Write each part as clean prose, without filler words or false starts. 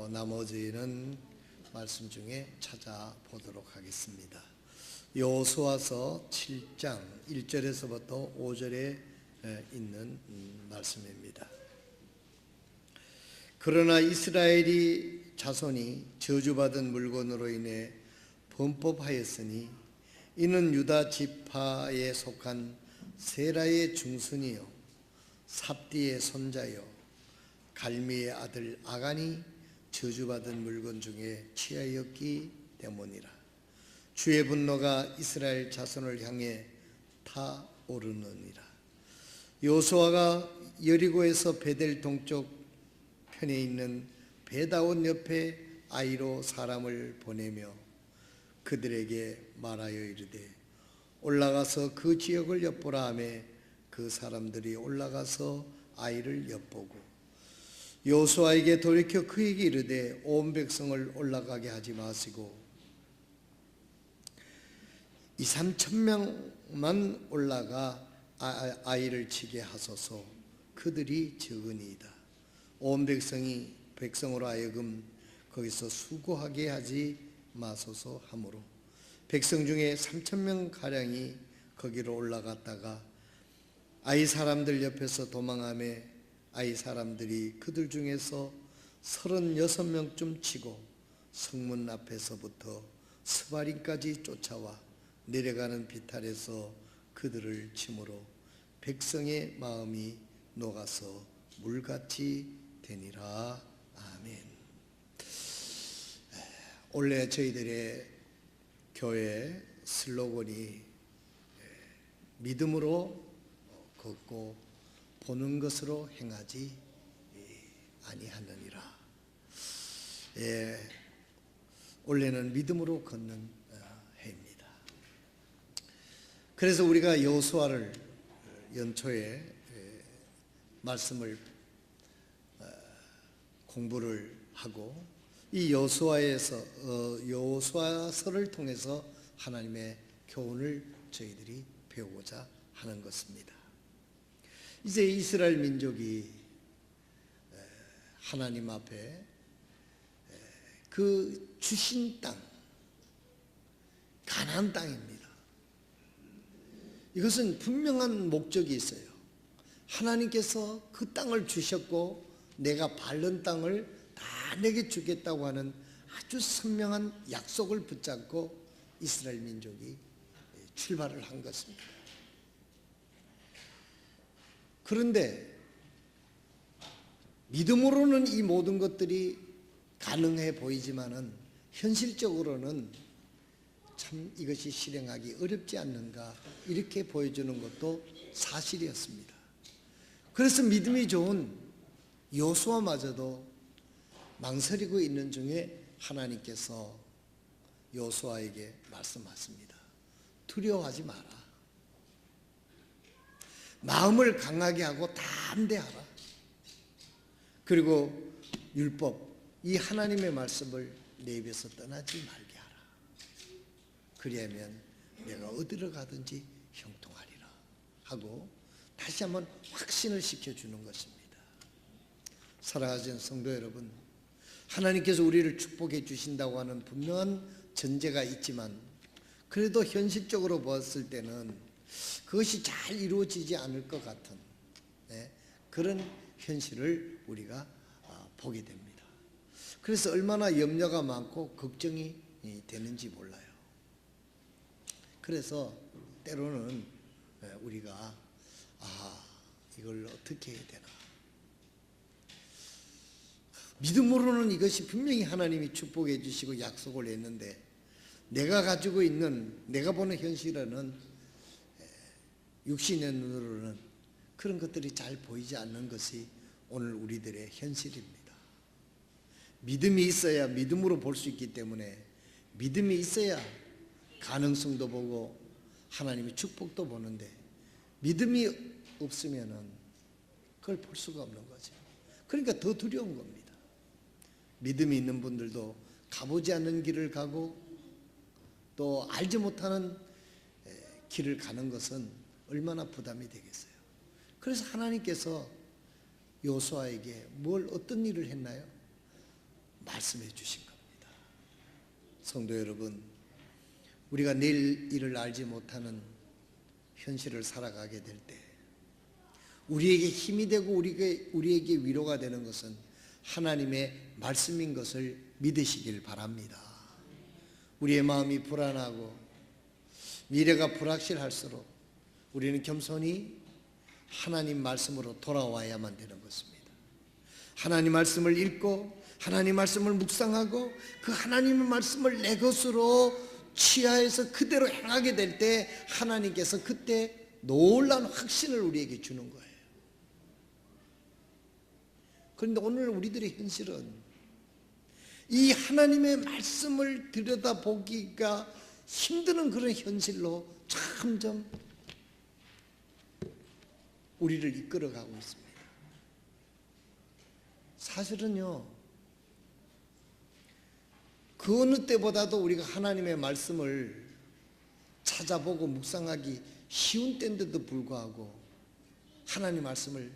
나머지는 말씀 중에 찾아보도록 하겠습니다. 여호수아서 7장 1절에서부터 5절에 있는 말씀입니다. 그러나 이스라엘이 자손이 저주받은 물건으로 인해 범법하였으니 이는 유다 지파에 속한 세라의 중손이요 삽디의 손자요 갈미의 아들 아간이 저주받은 물건 중에 취하였기 때문이라. 주의 분노가 이스라엘 자손을 향해 타오르느니라. 여호수아가 여리고에서 베델 동쪽 편에 있는 베다온 옆에 아이로 사람을 보내며 그들에게 말하여 이르되 올라가서 그 지역을 엿보라 하매 그 사람들이 올라가서 아이를 엿보고 여호수아에게 돌이켜 그에게 이르되 온 백성을 올라가게 하지 마시고 2,000~3,000명만 올라가 아이를 치게 하소서. 그들이 적으니이다. 온 백성으로 하여금 거기서 수고하게 하지 마소서 하므로 백성 중에 3,000명 가량이 거기로 올라갔다가 아이 사람들 옆에서 도망하며 아이 사람들이 그들 중에서 36명쯤 치고 성문 앞에서부터 스바림까지 쫓아와 내려가는 비탈에서 그들을 치므로 백성의 마음이 녹아서 물같이 되니라. 아멘. 원래 저희들의 교회 슬로건이 믿음으로 걷고 보는 것으로 행하지 아니하느니라. 원래는 믿음으로 걷는 해입니다. 그래서 우리가 여호수아를 연초에 말씀을 공부를 하고 이 여호수아서를 통해서 하나님의 교훈을 저희들이 배우고자 하는 것입니다. 이제 이스라엘 민족이 하나님 앞에 그 주신 땅, 가나안 땅입니다. 이것은 분명한 목적이 있어요. 하나님께서 그 땅을 주셨고 내가 밟는 땅을 다 내게 주겠다고 하는 아주 선명한 약속을 붙잡고 이스라엘 민족이 출발을 한 것입니다. 그런데 믿음으로는 이 모든 것들이 가능해 보이지만은 현실적으로는 참 이것이 실행하기 어렵지 않는가 이렇게 보여주는 것도 사실이었습니다. 그래서 믿음이 좋은 여호수아마저도 망설이고 있는 중에 하나님께서 여호수아에게 말씀하십니다. 두려워하지 마라. 마음을 강하게 하고 담대하라. 그리고 율법, 이 하나님의 말씀을 내 입에서 떠나지 말게 하라. 그리하면 내가 어디로 가든지 형통하리라 하고 다시 한번 확신을 시켜주는 것입니다. 사랑하는 성도 여러분, 하나님께서 우리를 축복해 주신다고 하는 분명한 전제가 있지만 그래도 현실적으로 보았을 때는 그것이 잘 이루어지지 않을 것 같은 그런 현실을 우리가 보게 됩니다. 그래서 얼마나 염려가 많고 걱정이 되는지 몰라요. 그래서 때로는 우리가 이걸 어떻게 해야 되나. 믿음으로는 이것이 분명히 하나님이 축복해 주시고 약속을 했는데 내가 가지고 있는 내가 보는 현실에는 육신의 눈으로는 그런 것들이 잘 보이지 않는 것이 오늘 우리들의 현실입니다. 믿음이 있어야 믿음으로 볼 수 있기 때문에 믿음이 있어야 가능성도 보고 하나님의 축복도 보는데 믿음이 없으면은 그걸 볼 수가 없는 거죠. 그러니까 더 두려운 겁니다. 믿음이 있는 분들도 가보지 않는 길을 가고 또 알지 못하는 길을 가는 것은 얼마나 부담이 되겠어요. 그래서 하나님께서 여호수아에게 어떤 일을 했나요? 말씀해 주신 겁니다. 성도 여러분, 우리가 내일 일을 알지 못하는 현실을 살아가게 될 때 우리에게 힘이 되고 우리에게 위로가 되는 것은 하나님의 말씀인 것을 믿으시길 바랍니다. 우리의 마음이 불안하고 미래가 불확실할수록 우리는 겸손히 하나님 말씀으로 돌아와야만 되는 것입니다. 하나님 말씀을 읽고 하나님 말씀을 묵상하고 그 하나님의 말씀을 내 것으로 취하해서 그대로 행하게 될 때 하나님께서 그때 놀라운 확신을 우리에게 주는 거예요. 그런데 오늘 우리들의 현실은 이 하나님의 말씀을 들여다보기가 힘드는 그런 현실로 점점 우리를 이끌어가고 있습니다. 사실은요, 그 어느 때보다도 우리가 하나님의 말씀을 찾아보고 묵상하기 쉬운 때인데도 불구하고 하나님 말씀을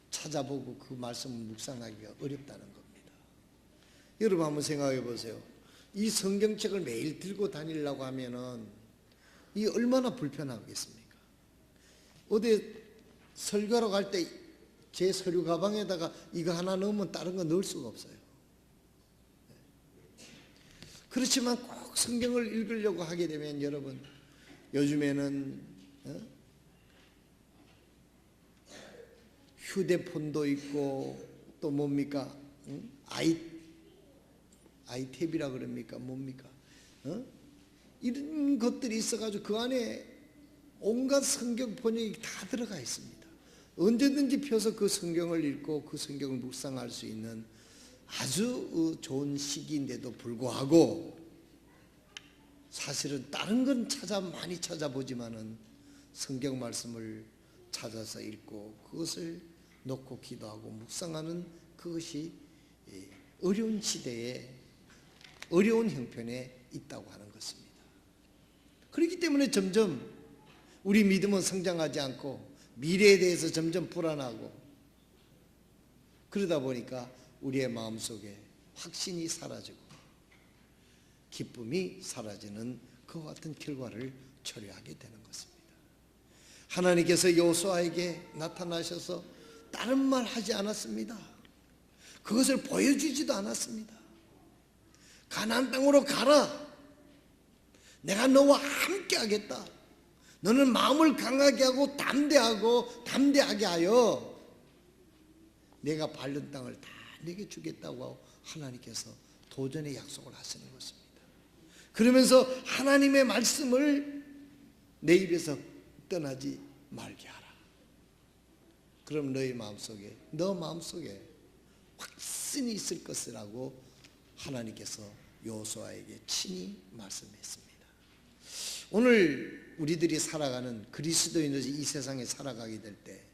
찾아보고 그 말씀을 묵상하기가 어렵다는 겁니다. 여러분 한번 생각해 보세요. 이 성경책을 매일 들고 다니려고 하면은 이 얼마나 불편하겠습니까? 어디 설교하러 갈 때 제 서류 가방에다가 이거 하나 넣으면 다른 거 넣을 수가 없어요. 그렇지만 꼭 성경을 읽으려고 하게 되면 여러분, 요즘에는 휴대폰도 있고 또 뭡니까? 아이탭이라 그럽니까? 뭡니까? 이런 것들이 있어가지고 그 안에 온갖 성경 번역이 다 들어가 있습니다. 언제든지 펴서 그 성경을 읽고 그 성경을 묵상할 수 있는 아주 좋은 시기인데도 불구하고 사실은 다른 건 많이 찾아보지만은 성경 말씀을 찾아서 읽고 그것을 놓고 기도하고 묵상하는 그것이 어려운 시대에 어려운 형편에 있다고 하는 것입니다. 그렇기 때문에 점점 우리 믿음은 성장하지 않고 미래에 대해서 점점 불안하고 그러다 보니까 우리의 마음속에 확신이 사라지고 기쁨이 사라지는 그와 같은 결과를 초래하게 되는 것입니다. 하나님께서 여호수아에게 나타나셔서 다른 말 하지 않았습니다. 그것을 보여주지도 않았습니다. 가나안 땅으로 가라. 내가 너와 함께 하겠다. 너는 마음을 강하게 하고 담대하게 하여 내가 밟는 땅을 다 내게 주겠다고 하나님께서 도전의 약속을 하시는 것입니다. 그러면서 하나님의 말씀을 내 입에서 떠나지 말게 하라. 그럼 너 마음속에 확신이 있을 것이라고 하나님께서 여호수아에게 친히 말씀했습니다. 오늘 우리들이 살아가는 그리스도인으로서 이 세상에 살아가게 될 때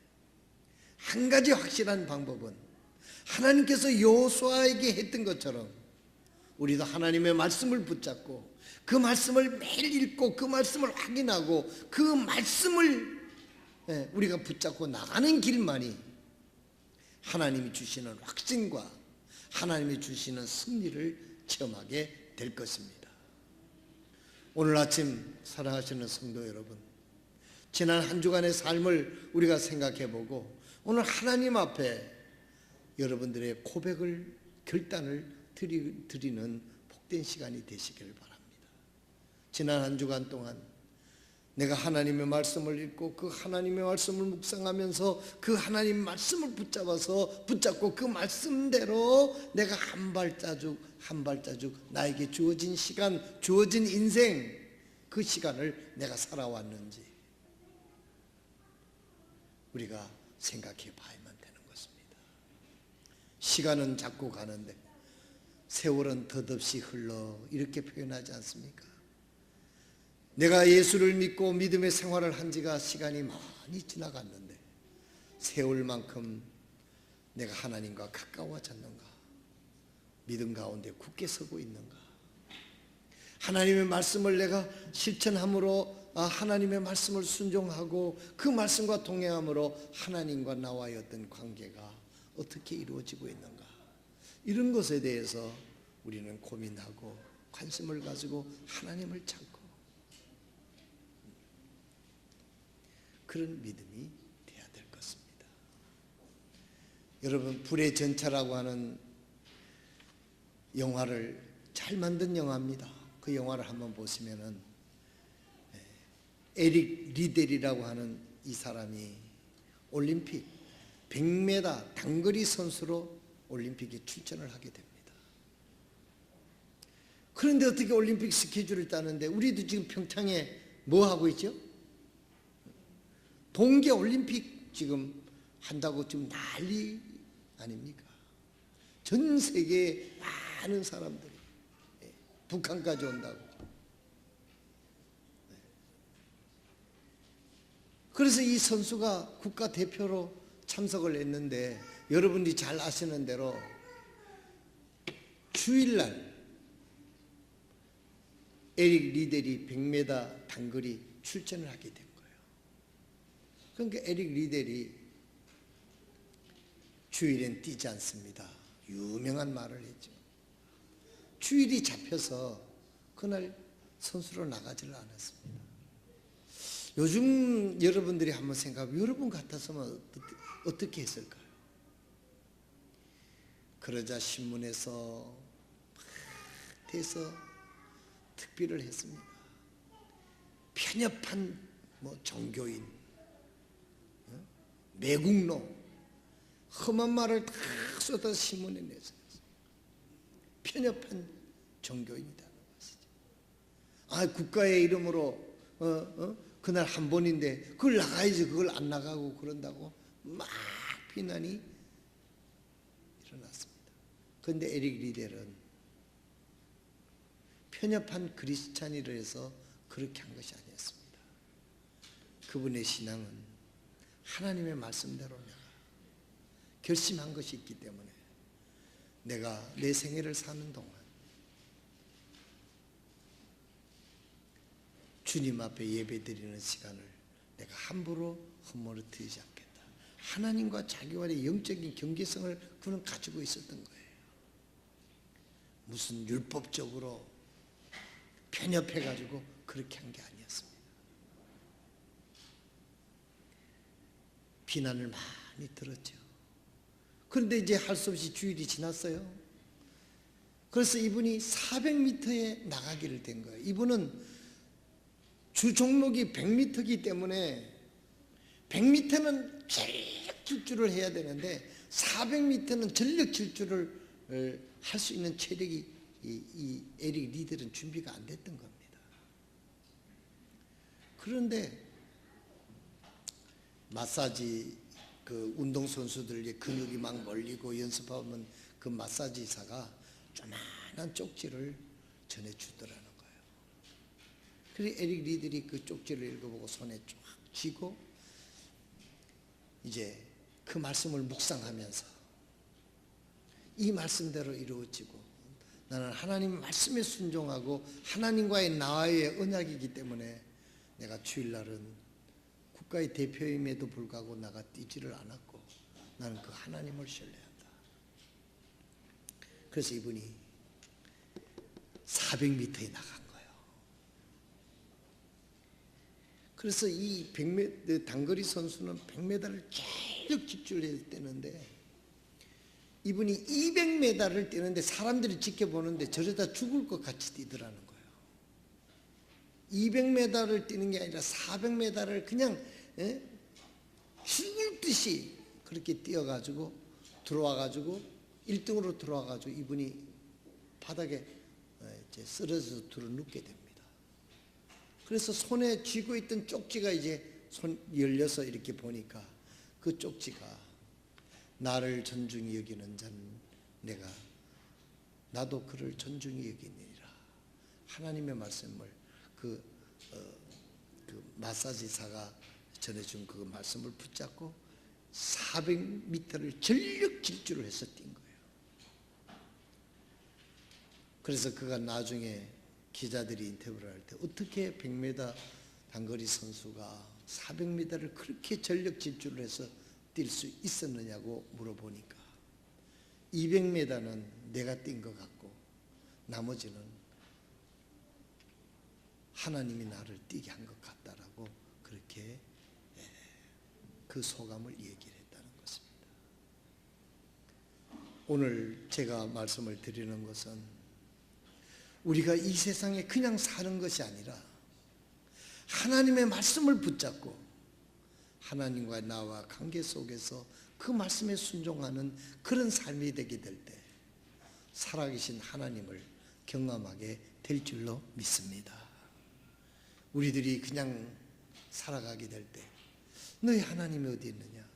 한 가지 확실한 방법은 하나님께서 여호수아에게 했던 것처럼 우리도 하나님의 말씀을 붙잡고 그 말씀을 매일 읽고 그 말씀을 확인하고 그 말씀을 우리가 붙잡고 나가는 길만이 하나님이 주시는 확신과 하나님이 주시는 승리를 체험하게 될 것입니다. 오늘 아침 사랑하시는 성도 여러분, 지난 한 주간의 삶을 우리가 생각해보고 오늘 하나님 앞에 여러분들의 고백을 결단을 드리는 복된 시간이 되시기를 바랍니다. 지난 한 주간 동안 내가 하나님의 말씀을 읽고 그 하나님의 말씀을 묵상하면서 그 하나님 말씀을 붙잡고 그 말씀대로 내가 한 발자국 나에게 주어진 시간, 주어진 인생, 그 시간을 내가 살아왔는지 우리가 생각해 봐야만 되는 것입니다. 시간은 자꾸 가는데 세월은 덧없이 흘러 이렇게 표현하지 않습니까? 내가 예수를 믿고 믿음의 생활을 한 지가 시간이 많이 지나갔는데 세월만큼 내가 하나님과 가까워졌는가? 믿음 가운데 굳게 서고 있는가? 하나님의 말씀을 내가 실천함으로 하나님의 말씀을 순종하고 그 말씀과 동행함으로 하나님과 나와의 어떤 관계가 어떻게 이루어지고 있는가? 이런 것에 대해서 우리는 고민하고 관심을 가지고 하나님을 찾고 그런 믿음이 돼야 될 것입니다. 여러분, 불의 전차라고 하는 영화를 잘 만든 영화입니다. 그 영화를 한번 보시면은 에릭 리델이라고 하는 이 사람이 올림픽 100m 단거리 선수로 올림픽에 출전을 하게 됩니다. 그런데 어떻게 올림픽 스케줄을 짜는데 우리도 지금 평창에 뭐 하고 있죠? 동계 올림픽 지금 한다고 지금 난리 아닙니까? 전 세계에 많은 사람들이 북한까지 온다고. 그래서 이 선수가 국가대표로 참석을 했는데 여러분이 잘 아시는 대로 주일날 에릭 리델이 100m 단거리 출전을 하게 된 거예요. 그러니까 에릭 리델이 주일엔 뛰지 않습니다. 유명한 말을 했죠. 주일이 잡혀서 그날 선수로 나가지를 않았습니다. 요즘 여러분들이 한번 생각하면 여러분 같았으면 어떻게 했을까요? 그러자 신문에서 막 대서 특비를 했습니다. 편협한 종교인, 매국노, 험한 말을 다 쏟아서 신문에 내서 편협한 종교인이라는 것이죠. 국가의 이름으로 그날 한 번인데 그걸 나가야지 그걸 안 나가고 그런다고 막 비난이 일어났습니다. 그런데 에릭 리델은 편협한 크리스찬이라 해서 그렇게 한 것이 아니었습니다. 그분의 신앙은 하나님의 말씀대로 내가 결심한 것이 있기 때문에 내가 내 생애를 사는 동안 주님 앞에 예배드리는 시간을 내가 함부로 허물어뜨리지 않겠다. 하나님과 자기와의 영적인 경계성을 그는 가지고 있었던 거예요. 무슨 율법적으로 편협해가지고 그렇게 한 게 아니었습니다. 비난을 많이 들었죠. 그런데 이제 할 수 없이 주일이 지났어요. 그래서 이분이 400m에 나가기를 된 거예요. 이분은 주 종목이 100m이기 때문에 100m는 전력 질주를 해야 되는데 400m는 전력 질주를 할 수 있는 체력이 이 에릭 리델은 준비가 안 됐던 겁니다. 그런데 마사지 그 운동선수들의 근육이 막 몰리고 연습하면 그 마사지사가 조그만한 쪽지를 전해주더라는 거예요. 그래서 에릭 리델이 그 쪽지를 읽어보고 손에 쫙 쥐고 이제 그 말씀을 묵상하면서 이 말씀대로 이루어지고 나는 하나님 말씀에 순종하고 하나님과의 나와의 언약이기 때문에 내가 주일날은 국가의 대표임에도 불구하고 나가 뛰지를 않았고 나는 그 하나님을 신뢰한다. 그래서 이분이 400m에 나간 거예요. 그래서 이 100m 단거리 선수는 100m를 계속 집중해야 되는데 이분이 200m를 뛰는데 사람들이 지켜보는데 저러다 죽을 것 같이 뛰더라는 거예요. 200m를 뛰는 게 아니라 400m를 그냥 죽을 듯이 그렇게 뛰어가지고 들어와가지고 1등으로 들어와가지고 이분이 바닥에 이제 쓰러져서 들어 눕게 됩니다. 그래서 손에 쥐고 있던 쪽지가 이제 손 열려서 이렇게 보니까 그 쪽지가 나를 존중히 여기는 자는 나도 그를 존중히 여기니라. 하나님의 말씀을 그 마사지사가 전해준 그 말씀을 붙잡고 400m를 전력 질주를 해서 뛴 거예요. 그래서 그가 나중에 기자들이 인터뷰를 할 때 어떻게 100m 단거리 선수가 400m를 그렇게 전력 질주를 해서 뛸 수 있었느냐고 물어보니까 200m는 내가 뛴 것 같고 나머지는 하나님이 나를 뛰게 한 것 같다라고 그렇게 그 소감을 얘기를 했다는 것입니다. 오늘 제가 말씀을 드리는 것은 우리가 이 세상에 그냥 사는 것이 아니라 하나님의 말씀을 붙잡고 하나님과 나와 관계 속에서 그 말씀에 순종하는 그런 삶이 되게 될 때 살아계신 하나님을 경험하게 될 줄로 믿습니다. 우리들이 그냥 살아가게 될 때 너희 하나님이 어디 있느냐?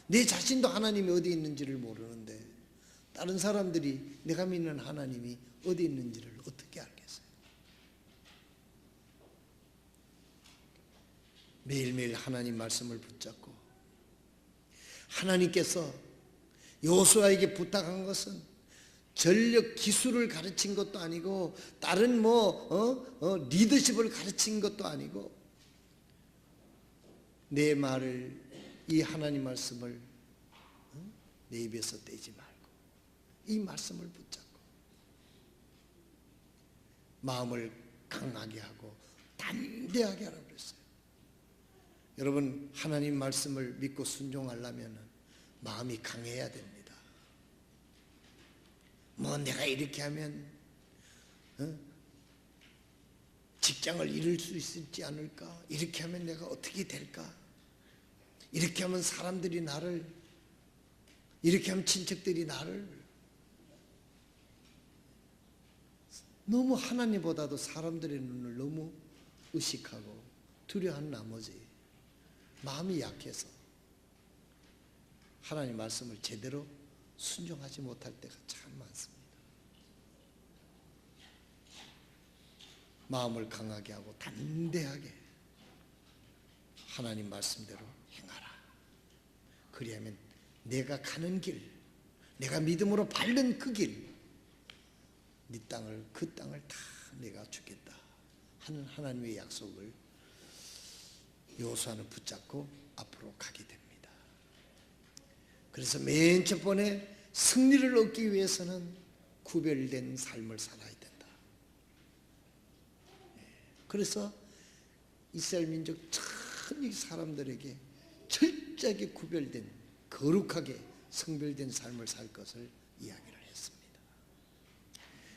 내 자신도 하나님이 어디 있는지를 모르는데 다른 사람들이 내가 믿는 하나님이 어디 있는지를 어떻게 알겠어요? 매일매일 하나님 말씀을 붙잡고 하나님께서 여호수아에게 부탁한 것은 전력 기술을 가르친 것도 아니고 다른 리더십을 가르친 것도 아니고 내 말을 이 하나님 말씀을 내 입에서 떼지 말고 이 말씀을 붙잡고 마음을 강하게 하고 담대하게 하라고 그랬어요. 여러분 하나님 말씀을 믿고 순종하려면 마음이 강해야 됩니다. 내가 이렇게 하면 직장을 잃을 수 있지 않을까? 이렇게 하면 내가 어떻게 될까? 이렇게 하면 사람들이 나를, 이렇게 하면 친척들이 나를, 너무 하나님보다도 사람들의 눈을 너무 의식하고 두려워한 나머지 마음이 약해서 하나님 말씀을 제대로 순종하지 못할 때가 참 많습니다. 마음을 강하게 하고 담대하게 하나님 말씀대로 행하라. 그리하면 내가 가는 길, 내가 믿음으로 밟는 그 길, 네 땅을, 그 땅을 다 내가 주겠다 하는 하나님의 약속을 여호수아는 붙잡고 앞으로 가게 됩니다. 그래서 맨 첫 번에 승리를 얻기 위해서는 구별된 삶을 살아야 된다. 그래서 이스라엘 민족 전 사람들에게 철저하게 구별된 거룩하게 성별된 삶을 살 것을 이야기를 했습니다.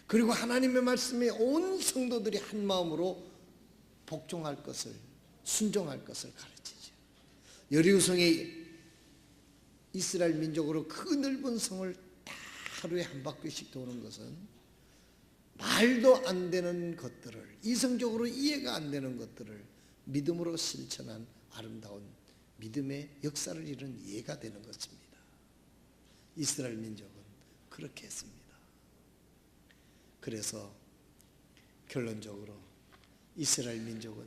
그리고 하나님의 말씀에 온 성도들이 한 마음으로 복종할 것을, 순종할 것을 가르치죠. 여리고성의 이스라엘 민족으로 그 넓은 성을 다 하루에 한 바퀴씩 도는 것은 말도 안 되는 것들을, 이성적으로 이해가 안 되는 것들을 믿음으로 실천한 아름다운 믿음의 역사를 이룬 예가 되는 것입니다. 이스라엘 민족은 그렇게 했습니다. 그래서 결론적으로 이스라엘 민족은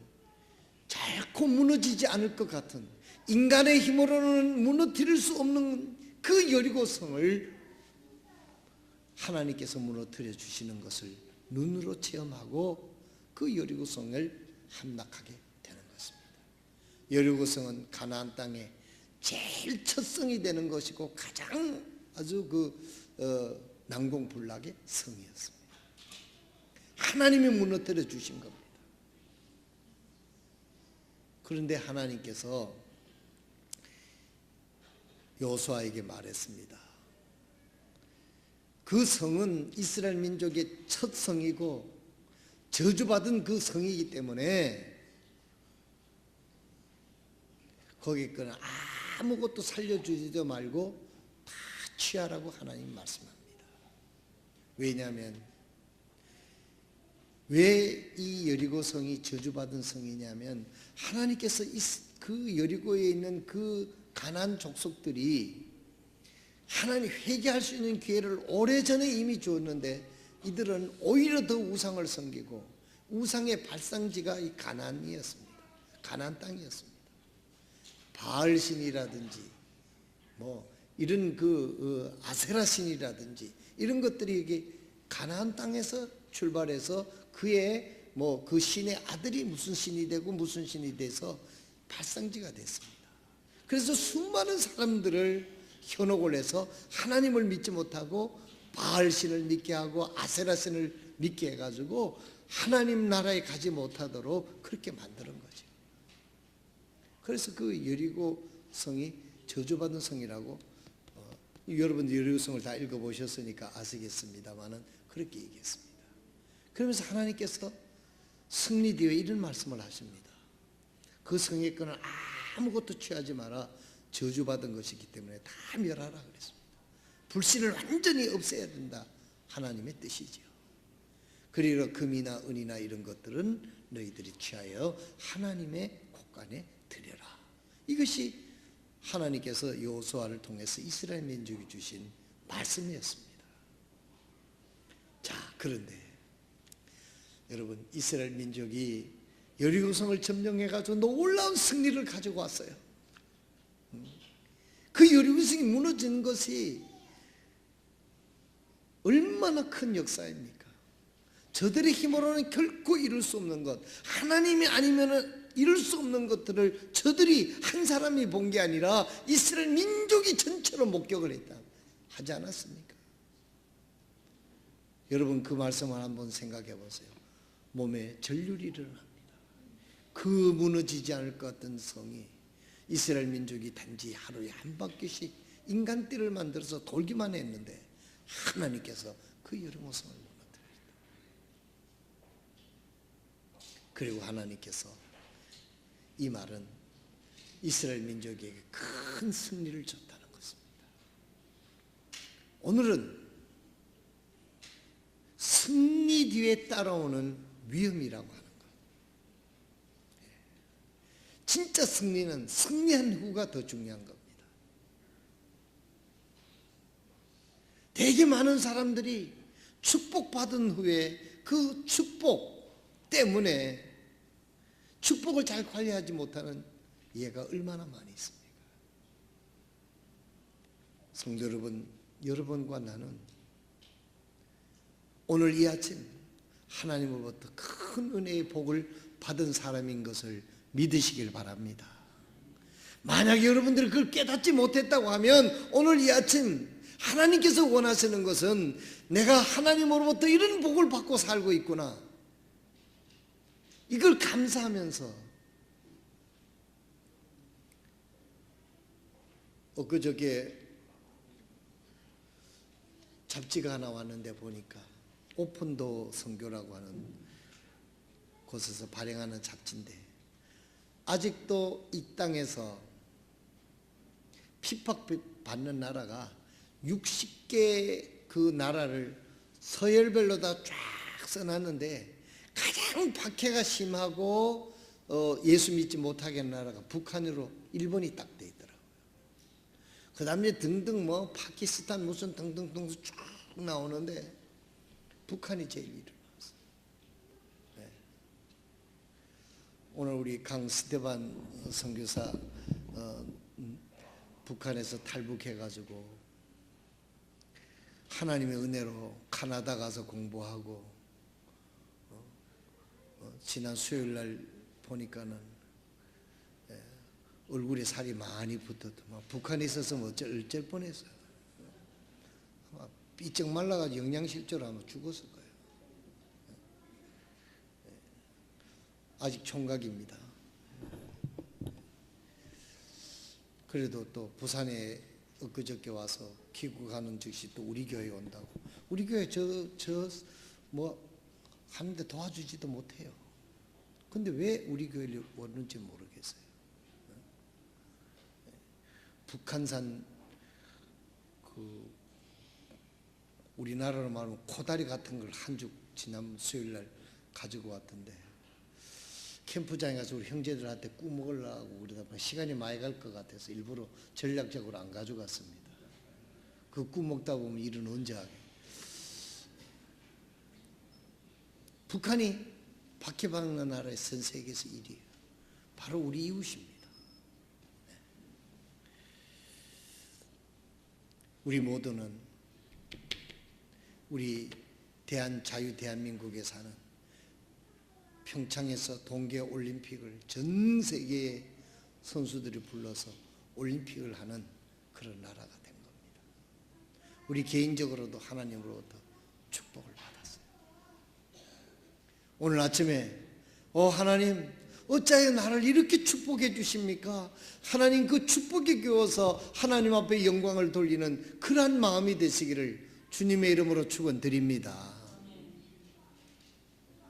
결코 무너지지 않을 것 같은, 인간의 힘으로는 무너뜨릴 수 없는 그 여리고성을 하나님께서 무너뜨려 주시는 것을 눈으로 체험하고 그 여리고성을 함락하게 되는 것입니다. 여리고성은 가나안 땅에 제일 첫 성이 되는 것이고 가장 아주 난공불락의 성이었습니다. 하나님이 무너뜨려 주신 겁니다. 그런데 하나님께서 여호수아에게 말했습니다. 그 성은 이스라엘 민족의 첫 성이고 저주받은 그 성이기 때문에 거기 거는 아무것도 살려주지도 말고 다 취하라고 하나님 말씀합니다. 왜냐하면 왜 이 여리고 성이 저주받은 성이냐면 하나님께서 그 여리고에 있는 그 가나안 족속들이 하나님 회개할 수 있는 기회를 오래전에 이미 주었는데 이들은 오히려 더 우상을 섬기고 우상의 발상지가 이 가나안이었습니다. 가나안 땅이었습니다. 바알 신이라든지 이런 아세라 신이라든지 이런 것들이 이게 가나안 땅에서 출발해서 그의 그 신의 아들이 무슨 신이 되고 무슨 신이 돼서 발상지가 됐습니다. 그래서 수많은 사람들을 현혹을 해서 하나님을 믿지 못하고 바알신을 믿게 하고 아세라신을 믿게 해가지고 하나님 나라에 가지 못하도록 그렇게 만드는 거죠. 그래서 그 여리고 성이 저주받은 성이라고 여러분 여리고 성을 다 읽어보셨으니까 아시겠습니다만은 그렇게 얘기했습니다. 그러면서 하나님께서 승리되어 이런 말씀을 하십니다. 그 성의 거는 아무것도 취하지 마라. 저주받은 것이기 때문에 다 멸하라 그랬습니다. 불신을 완전히 없애야 된다. 하나님의 뜻이지요. 그리고 금이나 은이나 이런 것들은 너희들이 취하여 하나님의 곳간에 드려라. 이것이 하나님께서 여호수아를 통해서 이스라엘 민족이 주신 말씀이었습니다. 자, 그런데 여러분, 이스라엘 민족이 여리고성을 점령해가지고 놀라운 승리를 가지고 왔어요. 그 여리고성이 무너진 것이 얼마나 큰 역사입니까? 저들의 힘으로는 결코 이룰 수 없는 것, 하나님이 아니면은 이룰 수 없는 것들을 저들이 한 사람이 본 게 아니라 이스라엘 민족이 전체로 목격을 했다 하지 않았습니까? 여러분, 그 말씀을 한번 생각해 보세요. 몸에 전율이 일어납니다. 그 무너지지 않을 것 같은 성이 이스라엘 민족이 단지 하루에 한 바퀴씩 인간띠를 만들어서 돌기만 했는데 하나님께서 그 여리고성을 무너뜨렸다. 그리고 하나님께서 이 말은 이스라엘 민족에게 큰 승리를 줬다는 것입니다. 오늘은 승리 뒤에 따라오는 위험이라고 하는 것. 진짜 승리는 승리한 후가 더 중요한 겁니다. 되게 많은 사람들이 축복받은 후에 그 축복 때문에 축복을 잘 관리하지 못하는 예가 얼마나 많이 있습니까? 성도 여러분, 여러분과 나는 오늘 이 아침 하나님으로부터 큰 은혜의 복을 받은 사람인 것을 믿으시길 바랍니다. 만약에 여러분들이 그걸 깨닫지 못했다고 하면 오늘 이 아침 하나님께서 원하시는 것은 내가 하나님으로부터 이런 복을 받고 살고 있구나, 이걸 감사하면서 엊그저께 잡지가 하나 왔는데 보니까 오픈도 선교라고 하는 곳에서 발행하는 잡지인데 아직도 이 땅에서 핍박받는 나라가 60개 그 나라를 서열별로 다 쫙 써놨는데 가장 박해가 심하고 예수 믿지 못하게 하는 나라가 북한으로 일본이 딱 돼 있더라고요. 그 다음에 등등 뭐 파키스탄 무슨 등등등 쭉 나오는데 북한이 제일 위로 나왔어요. 네. 오늘 우리 강스테반 선교사 북한에서 탈북해가지고 하나님의 은혜로 캐나다 가서 공부하고 지난 수요일 날 보니까는 얼굴에 살이 많이 붙었더만 북한에 있어서 어쩔 뻔했어요. 삐쩍 말라가지고 영양실조로 아마 죽었을 거예요. 아직 총각입니다. 그래도 또 부산에 엊그저께 와서 귀국하는 즉시 또 우리 교회에 온다고. 우리 교회 뭐 하는데 도와주지도 못해요. 근데 왜 우리 교회를 오는지 모르겠어요. 북한산 그 우리나라로 말하면 코다리 같은 걸 한 죽 지난 수요일 날 가지고 왔던데 캠프장에 가서 우리 형제들한테 꾸 먹으려고 그러다 보니 시간이 많이 갈 것 같아서 일부러 전략적으로 안 가져갔습니다. 그 꾸 먹다 보면 일은 언제 하게. 북한이 박해받는 나라의 전 세계에서 1위예요. 바로 우리 이웃입니다. 우리 모두는 우리 대한민국에 사는 평창에서 동계올림픽을 전 세계의 선수들이 불러서 올림픽을 하는 그런 나라가 된 우리 개인적으로도 하나님으로부터 축복을 받았어요. 오늘 아침에 하나님 어찌하여 나를 이렇게 축복해 주십니까? 하나님 그 축복에 겨워서 하나님 앞에 영광을 돌리는 그러한 마음이 되시기를 주님의 이름으로 축원드립니다.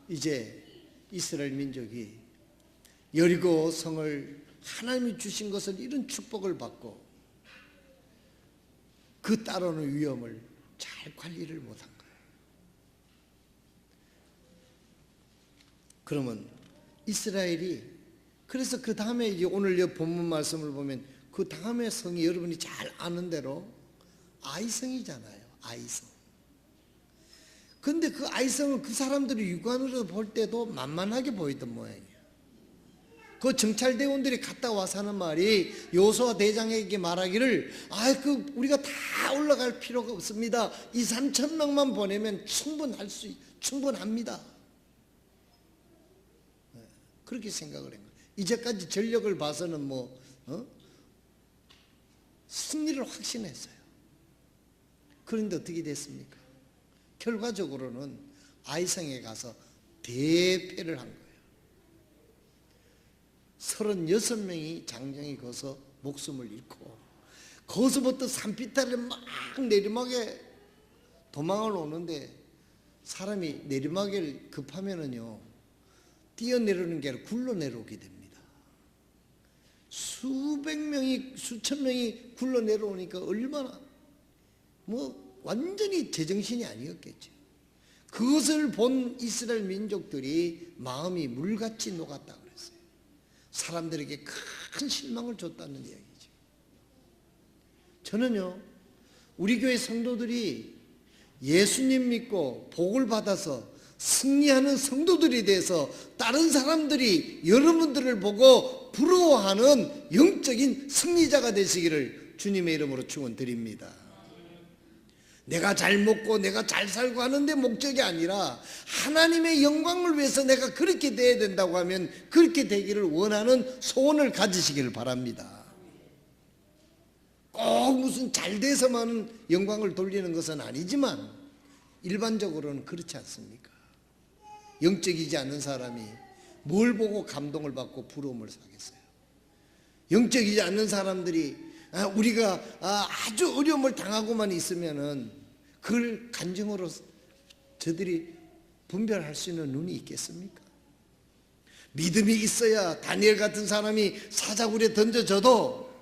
이제 이스라엘 민족이 여리고 성을 하나님이 주신 것을 이런 축복을 받고 그 따르는 위험을 잘 관리를 못한 거예요. 그러면 이스라엘이 그래서 그 다음에 이제 오늘 이 본문 말씀을 보면 그 다음에 성이 여러분이 잘 아는 대로 아이성이잖아요. 아이성. 근데 그 아이성은 그 사람들이 육안으로 볼 때도 만만하게 보이던 모양이에요. 그 정찰대원들이 갔다 와서 하는 말이 여호수아 대장에게 말하기를 우리가 다 올라갈 필요가 없습니다. 2,000~3,000명만 보내면 충분합니다. 그렇게 생각을 한 거예요. 이제까지 전력을 봐서는 승리를 확신했어요. 그런데 어떻게 됐습니까? 결과적으로는 아이성에 가서 대패를 한 거예요. 36명이 장정이 거기서 목숨을 잃고 거기서부터 산비탈을 막 내리막에 도망을 오는데 사람이 내리막을 급하면은요 뛰어내리는 게 아니라 굴러 내려오게 됩니다. 수백 명이 수천 명이 굴러 내려오니까 얼마나 완전히 제정신이 아니었겠죠. 그것을 본 이스라엘 민족들이 마음이 물같이 녹았다 그랬어요. 사람들에게 큰 실망을 줬다는 이야기죠. 저는요 우리 교회 성도들이 예수님 믿고 복을 받아서 승리하는 성도들이 돼서 다른 사람들이 여러분들을 보고 부러워하는 영적인 승리자가 되시기를 주님의 이름으로 축원드립니다. 내가 잘 먹고 내가 잘 살고 하는데 목적이 아니라 하나님의 영광을 위해서 내가 그렇게 돼야 된다고 하면 그렇게 되기를 원하는 소원을 가지시기를 바랍니다. 꼭 무슨 잘 돼서만 영광을 돌리는 것은 아니지만 일반적으로는 그렇지 않습니까? 영적이지 않은 사람이 뭘 보고 감동을 받고 부러움을 사겠어요? 영적이지 않는 사람들이 우리가 아주 어려움을 당하고만 있으면은 그걸 간증으로 저들이 분별할 수 있는 눈이 있겠습니까? 믿음이 있어야 다니엘 같은 사람이 사자굴에 던져져도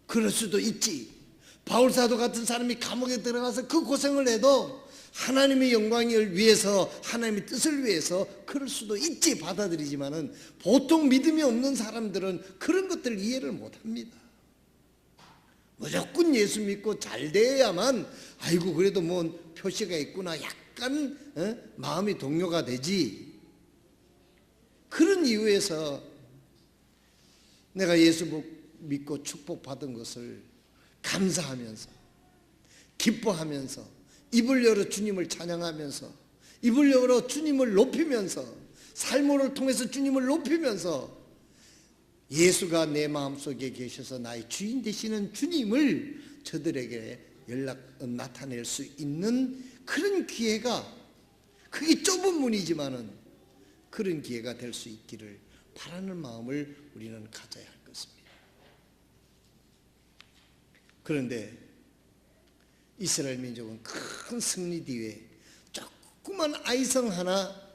그럴 수도 있지. 바울 사도 같은 사람이 감옥에 들어가서 그 고생을 해도 하나님의 영광을 위해서 하나님의 뜻을 위해서 그럴 수도 있지 받아들이지만은 보통 믿음이 없는 사람들은 그런 것들을 이해를 못합니다. 무조건 예수 믿고 잘 돼야만 그래도 표시가 있구나 약간 마음이 동요가 되지. 그런 이유에서 내가 예수 믿고 축복받은 것을 감사하면서 기뻐하면서 입을 열어 주님을 찬양하면서 입을 열어 주님을 높이면서 삶을 통해서 주님을 높이면서 예수가 내 마음속에 계셔서 나의 주인 되시는 주님을 저들에게 나타낼 수 있는 그런 기회가 그게 좁은 문이지만은 그런 기회가 될 수 있기를 바라는 마음을 우리는 가져야 할 것입니다. 그런데 이스라엘 민족은 큰 승리 뒤에 조그만 아이성 하나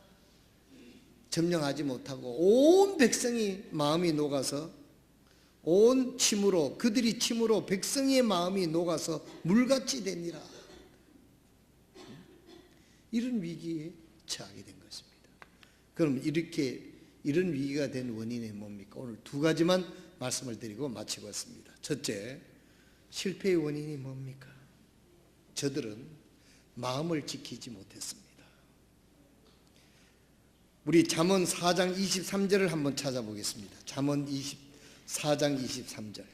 점령하지 못하고 온 백성이 마음이 녹아서 온 침으로 그들이 침으로 백성의 마음이 녹아서 물같이 되니라. 이런 위기에 처하게 된 것입니다. 그럼 이런 위기가 된 원인이 뭡니까? 오늘 두 가지만 말씀을 드리고 마치겠습니다. 첫째, 실패의 원인이 뭡니까? 저들은 마음을 지키지 못했습니다. 우리 잠언 4장 23절을 한번 찾아보겠습니다. 잠언 4장 23절.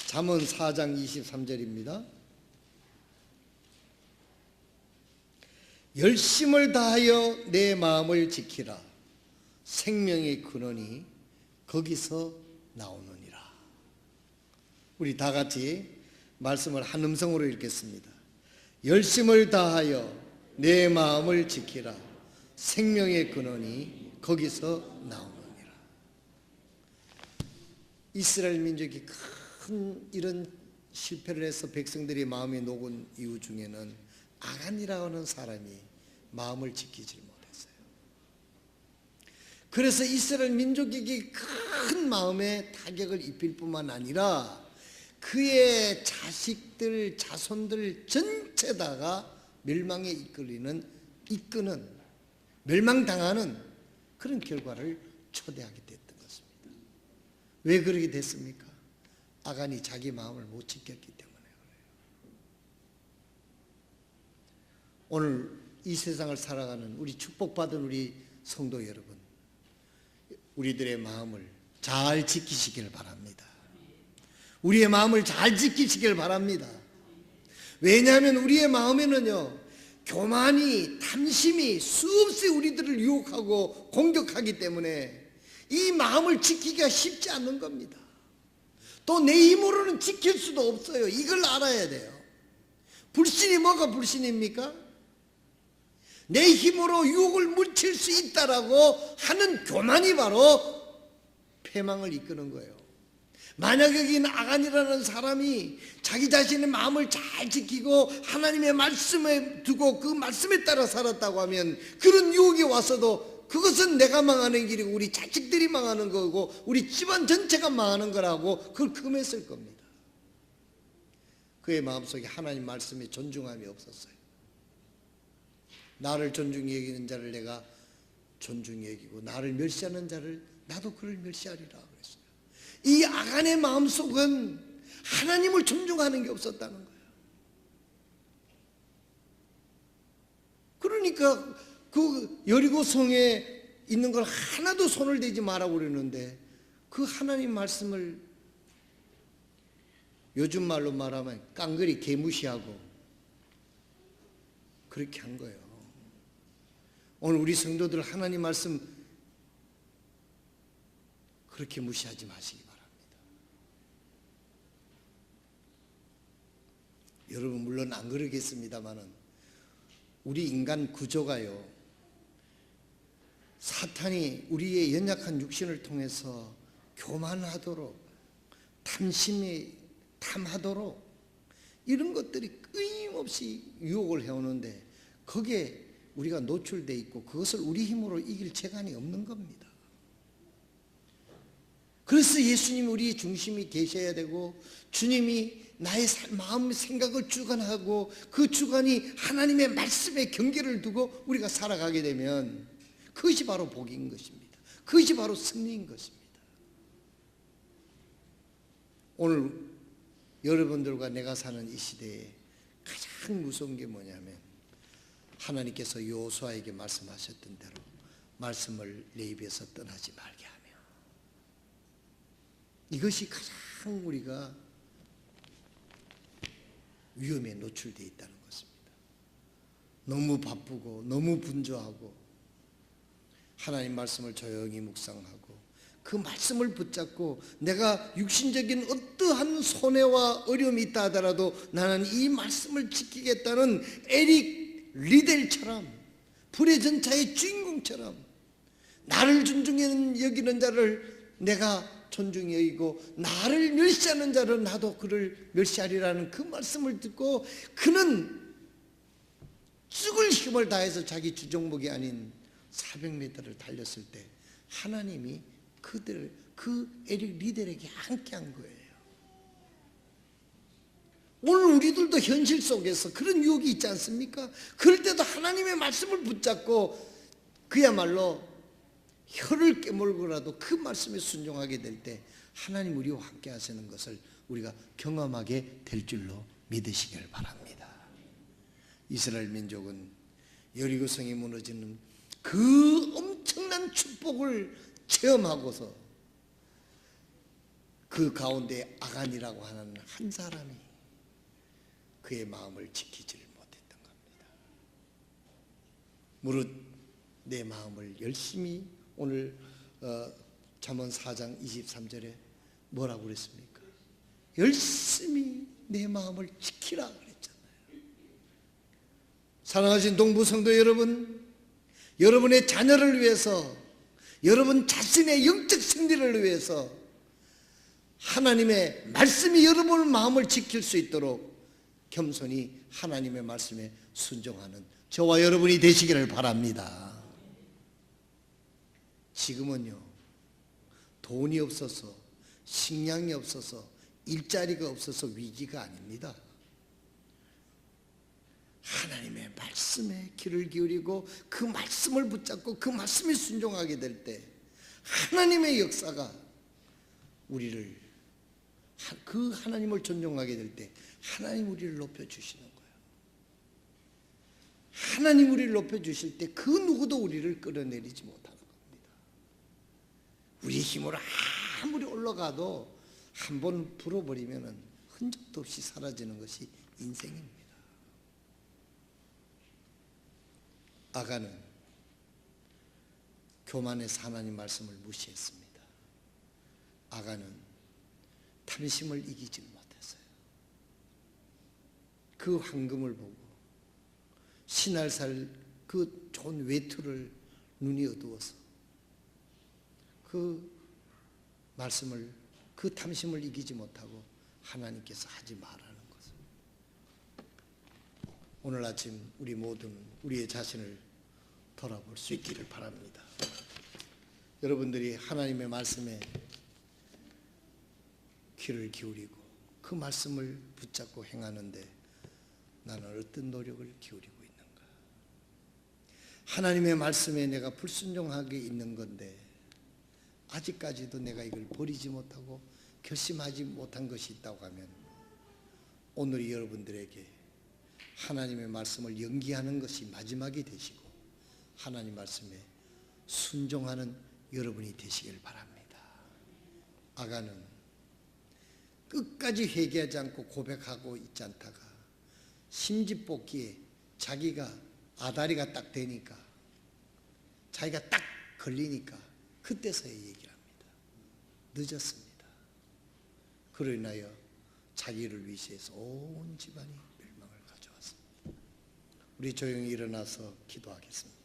잠언 4장 23절입니다. 열심을 다하여 내 마음을 지키라. 생명의 근원이 거기서 나오느니라. 우리 다 같이 말씀을 한 음성으로 읽겠습니다. 열심을 다하여 내 마음을 지키라. 생명의 근원이 거기서 나오느니라. 이스라엘 민족이 큰 이런 실패를 해서 백성들의 마음이 녹은 이유 중에는 아간이라고 하는 사람이 마음을 지키지 못했어요. 그래서 이스라엘 민족에게 큰 마음의 타격을 입힐 뿐만 아니라 그의 자식들, 자손들 전체다가 멸망에 이끄는 멸망당하는 그런 결과를 초대하게 됐던 것입니다. 왜 그렇게 됐습니까? 아간이 자기 마음을 못 지켰기 때문에 그래요. 오늘 이 세상을 살아가는 우리 축복받은 우리 성도 여러분, 우리들의 마음을 잘 지키시길 바랍니다. 우리의 마음을 잘 지키시길 바랍니다. 왜냐하면 우리의 마음에는요, 교만이, 탐심이 수없이 우리들을 유혹하고 공격하기 때문에 이 마음을 지키기가 쉽지 않는 겁니다. 또 내 힘으로는 지킬 수도 없어요. 이걸 알아야 돼요. 불신이 뭐가 불신입니까? 내 힘으로 유혹을 물칠 수 있다라고 하는 교만이 바로 패망을 이끄는 거예요. 만약 여기 있는 아간이라는 사람이 자기 자신의 마음을 잘 지키고 하나님의 말씀에 두고 그 말씀에 따라 살았다고 하면 그런 유혹이 왔어도 그것은 내가 망하는 길이고 우리 자식들이 망하는 거고 우리 집안 전체가 망하는 거라고 그걸 금했을 겁니다. 그의 마음속에 하나님 말씀에 존중함이 없었어요. 나를 존중히 여기는 자를 내가 존중히 여기고 나를 멸시하는 자를 나도 그를 멸시하리라 그랬어요. 이 아간의 마음속은 하나님을 존중하는 게 없었다는 거예요. 그러니까 그 여리고 성에 있는 걸 하나도 손을 대지 말라고 그러는데 그 하나님 말씀을 요즘 말로 말하면 깡그리 개무시하고 그렇게 한 거예요. 오늘 우리 성도들 하나님 말씀 그렇게 무시하지 마시기 바랍니다. 여러분 물론 안 그러겠습니다만은 우리 인간 구조가요, 사탄이 우리의 연약한 육신을 통해서 교만하도록 탐하도록 이런 것들이 끊임없이 유혹을 해오는데 거기에 우리가 노출되어 있고 그것을 우리 힘으로 이길 재간이 없는 겁니다. 그래서 예수님이 우리의 중심이 계셔야 되고 주님이 나의 마음 생각을 주관하고 그 주관이 하나님의 말씀에 경계를 두고 우리가 살아가게 되면 그것이 바로 복인 것입니다. 그것이 바로 승리인 것입니다. 오늘 여러분들과 내가 사는 이 시대에 가장 무서운 게 뭐냐면 하나님께서 여호수아에게 말씀하셨던 대로 말씀을 내 입에서 떠나지 말게 하며, 이것이 가장 우리가 위험에 노출되어 있다는 것입니다. 너무 바쁘고 너무 분주하고 하나님 말씀을 조용히 묵상하고 그 말씀을 붙잡고 내가 육신적인 어떠한 손해와 어려움이 있다 하더라도 나는 이 말씀을 지키겠다는 에릭 리델처럼 불의 전차의 주인공처럼 나를 존중해 여기는 자를 내가 존중히 여기고 나를 멸시하는 자를 나도 그를 멸시하리라는 그 말씀을 듣고 그는 죽을 힘을 다해서 자기 주종목이 아닌 400m를 달렸을 때 하나님이 그 에릭 리델에게 함께한 거예요. 오늘 우리들도 현실 속에서 그런 유혹이 있지 않습니까? 그럴 때도 하나님의 말씀을 붙잡고 그야말로 혀를 깨물고라도 그 말씀에 순종하게 될 때 하나님 우리와 함께 하시는 것을 우리가 경험하게 될 줄로 믿으시길 바랍니다. 이스라엘 민족은 여리고성이 무너지는 그 엄청난 축복을 체험하고서 그 가운데 아간이라고 하는 한 사람이 그의 마음을 지키지를 못했던 겁니다. 무릇 내 마음을 열심히 오늘 잠언 4장 23절에 뭐라고 그랬습니까? 열심히 내 마음을 지키라 그랬잖아요. 사랑하신 동부 성도 여러분, 여러분의 자녀를 위해서, 여러분 자신의 영적 승리를 위해서 하나님의 말씀이 여러분의 마음을 지킬 수 있도록 겸손히 하나님의 말씀에 순종하는 저와 여러분이 되시기를 바랍니다. 지금은요, 돈이 없어서, 식량이 없어서, 일자리가 없어서 위기가 아닙니다. 하나님의 말씀에 귀를 기울이고 그 말씀을 붙잡고 그 말씀에 순종하게 될 때 하나님의 역사가 우리를, 그 하나님을 존중하게 될 때 하나님 우리를 높여주시는 거예요. 하나님 우리를 높여주실 때 그 누구도 우리를 끌어내리지 못하는 겁니다. 우리 힘으로 아무리 올라가도 한번 불어버리면 흔적도 없이 사라지는 것이 인생입니다. 아간은 교만해서 하나님 말씀을 무시했습니다. 아간은 탐심을 이기지 못했어요. 그 황금을 보고 신할살 그 좋은 외투를 눈이 어두워서 그 말씀을, 그 탐심을 이기지 못하고 하나님께서 하지 말라는 것을. 오늘 아침 우리 모두는 우리의 자신을 돌아볼 수 있기를 바랍니다. 여러분들이 하나님의 말씀에 귀를 기울이고 그 말씀을 붙잡고 행하는데 나는 어떤 노력을 기울이고 있는가? 하나님의 말씀에 내가 불순종하게 있는 건데 아직까지도 내가 이걸 버리지 못하고 결심하지 못한 것이 있다고 하면 오늘 여러분들에게 하나님의 말씀을 연기하는 것이 마지막이 되시고 하나님 말씀에 순종하는 여러분이 되시길 바랍니다. 아간은 끝까지 회개하지 않고 고백하고 있지 않다가 심지뽑기에 자기가 아다리가 딱 되니까, 자기가 딱 걸리니까 그때서야 얘기를 합니다. 늦었습니다. 그로 인하여 자기를 위시해서 온 집안이 멸망을 가져왔습니다. 우리 조용히 일어나서 기도하겠습니다.